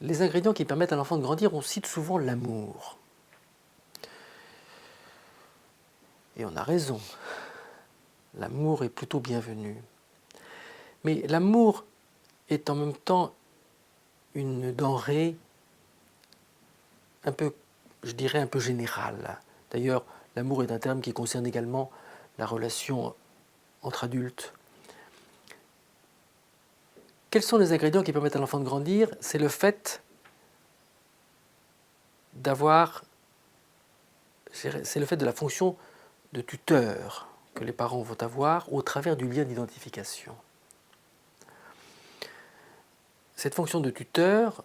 les ingrédients qui permettent à l'enfant de grandir, on cite souvent l'amour. Et on a raison. L'amour est plutôt bienvenu. Mais l'amour est en même temps une denrée un peu, je dirais, un peu générale. D'ailleurs, l'amour est un terme qui concerne également la relation entre adultes. Quels sont les ingrédients qui permettent à l'enfant de grandir? C'est le fait d'avoir, c'est le fait de la fonction de tuteur que les parents vont avoir au travers du lien d'identification. Cette fonction de tuteur,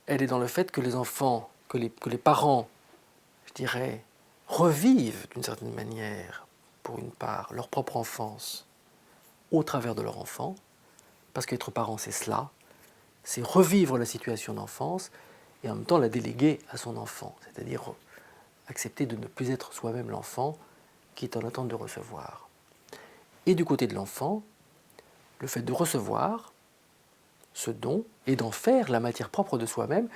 elle est dans le fait que les enfants, que les parents, je dirais, revivent d'une certaine manière, pour une part, leur propre enfance au travers de leur enfant, parce qu'être parent, c'est cela, c'est revivre la situation d'enfance et en même temps la déléguer à son enfant, c'est-à-dire accepter de ne plus être soi-même l'enfant qui est en attente de recevoir. Et du côté de l'enfant, le fait de recevoir ce don et d'en faire la matière propre de soi-même,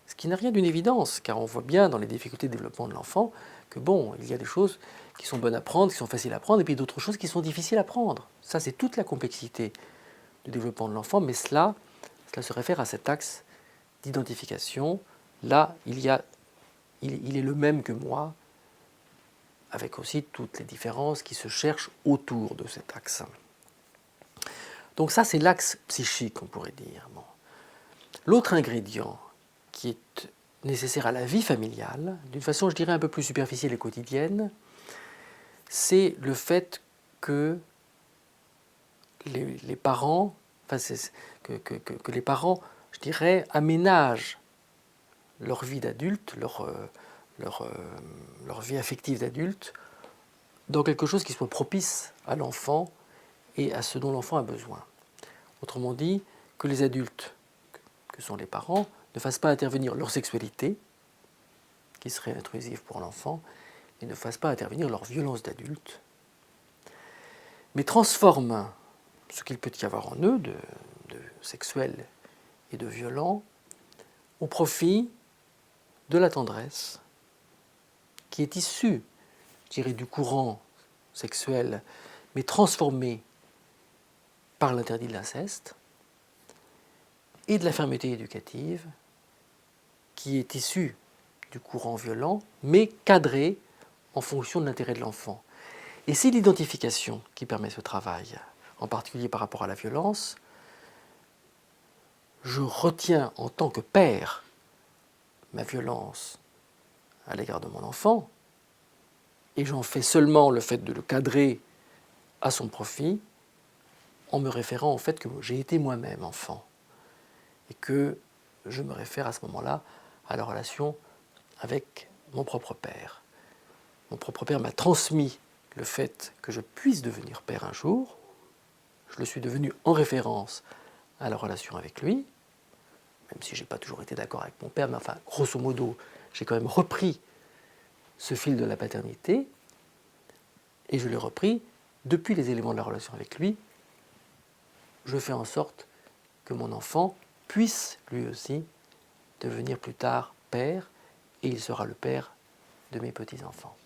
ce qui n'a rien d'une évidence, car on voit bien dans les difficultés de développement de l'enfant que bon, il y a des choses qui sont bonnes à prendre, qui sont faciles à prendre, et puis d'autres choses qui sont difficiles à prendre. Ça, c'est toute la complexité du développement de l'enfant, mais cela se réfère à cet axe d'identification. Là, il est le même que moi, avec aussi toutes les différences qui se cherchent autour de cet axe. Donc ça, c'est l'axe psychique, on pourrait dire. Bon. L'autre ingrédient qui est nécessaire à la vie familiale, d'une façon, je dirais, un peu plus superficielle et quotidienne, c'est le fait que les parents, que les parents, je dirais, aménagent leur vie d'adulte, leur vie affective d'adulte, dans quelque chose qui soit propice à l'enfant et à ce dont l'enfant a besoin. Autrement dit, que les adultes, que sont les parents, ne fassent pas intervenir leur sexualité, qui serait intrusive pour l'enfant, et ne fassent pas intervenir leur violence d'adulte, mais transforment ce qu'il peut y avoir en eux de sexuel et de violent au profit de la tendresse qui est issue, je dirais, du courant sexuel, mais transformé par l'interdit de l'inceste, et de la fermeté éducative qui est issue du courant violent, mais cadrée en fonction de l'intérêt de l'enfant. Et c'est l'identification qui permet ce travail, en particulier par rapport à la violence. Je retiens en tant que père ma violence à l'égard de mon enfant, et j'en fais seulement le fait de le cadrer à son profit, en me référant au fait que j'ai été moi-même enfant, et que je me réfère à ce moment-là à la relation avec mon propre père. Mon propre père m'a transmis le fait que je puisse devenir père un jour. Je le suis devenu en référence à la relation avec lui, même si je n'ai pas toujours été d'accord avec mon père, mais enfin, grosso modo, j'ai quand même repris ce fil de la paternité, et je l'ai repris depuis les éléments de la relation avec lui. Je fais en sorte que mon enfant puisse lui aussi devenir plus tard père, et il sera le père de mes petits-enfants.